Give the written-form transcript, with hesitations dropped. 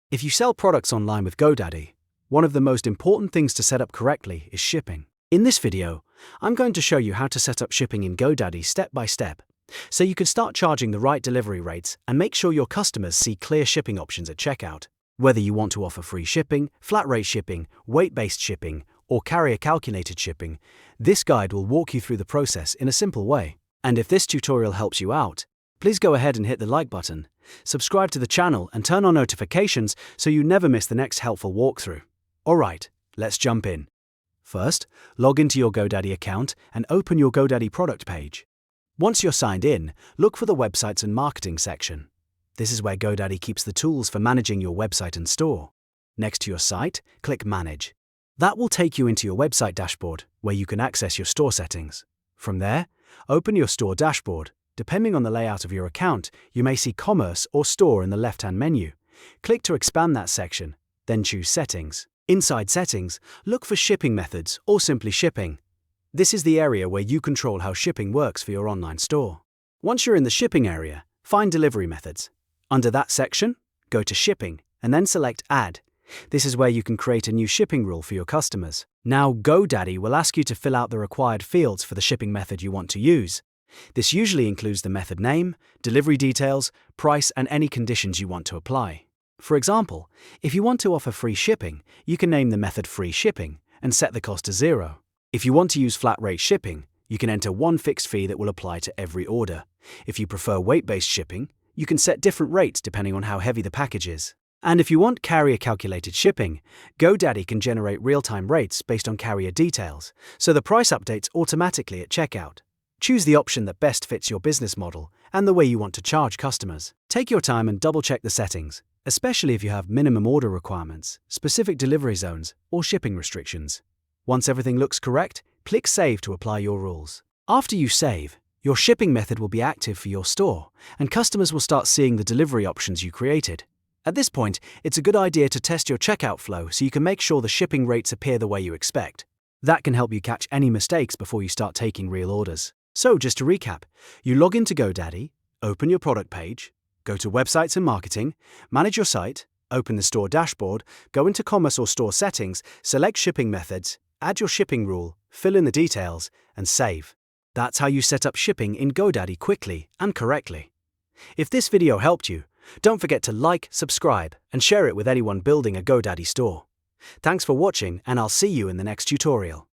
If you sell products online with GoDaddy, one of the most important things to set up correctly is shipping. In this video, I'm going to show you how to set up shipping in GoDaddy step by step, so you can start charging the right delivery rates and make sure your customers see clear shipping options at checkout. Whether you want to offer free shipping, flat rate shipping, weight-based shipping, or carrier-calculated shipping, this guide will walk you through the process in a simple way. And if this tutorial helps you out, please go ahead and hit the like button, subscribe to the channel and turn on notifications so you never miss the next helpful walkthrough. Alright, let's jump in. First, log into your GoDaddy account and open your GoDaddy product page. Once you're signed in, look for the Websites and Marketing section. This is where GoDaddy keeps the tools for managing your website and store. Next to your site, click Manage. That will take you into your website dashboard, where you can access your store settings. From there, open your store dashboard. Depending on the layout of your account, you may see Commerce or Store in the left-hand menu. Click to expand that section, then choose Settings. Inside Settings, look for Shipping Methods or simply Shipping. This is the area where you control how shipping works for your online store. Once you're in the shipping area, find Delivery Methods. Under that section, go to Shipping and then select Add. This is where you can create a new shipping rule for your customers. Now, GoDaddy will ask you to fill out the required fields for the shipping method you want to use. This usually includes the method name, delivery details, price, and any conditions you want to apply. For example, if you want to offer free shipping, you can name the method Free Shipping and set the cost to 0. If you want to use flat rate shipping, you can enter one fixed fee that will apply to every order. If you prefer weight-based shipping, you can set different rates depending on how heavy the package is. And if you want carrier-calculated shipping, GoDaddy can generate real-time rates based on carrier details, so the price updates automatically at checkout. Choose the option that best fits your business model and the way you want to charge customers. Take your time and double-check the settings, especially if you have minimum order requirements, specific delivery zones, or shipping restrictions. Once everything looks correct, click Save to apply your rules. After you save, your shipping method will be active for your store, and customers will start seeing the delivery options you created. At this point, it's a good idea to test your checkout flow so you can make sure the shipping rates appear the way you expect. That can help you catch any mistakes before you start taking real orders. So, just to recap, you log into GoDaddy, open your product page, go to Websites and Marketing, manage your site, open the store dashboard, go into Commerce or Store settings, select shipping methods, add your shipping rule, fill in the details, and save. That's how you set up shipping in GoDaddy quickly and correctly. If this video helped you, don't forget to like, subscribe, and share it with anyone building a GoDaddy store. Thanks for watching, and I'll see you in the next tutorial.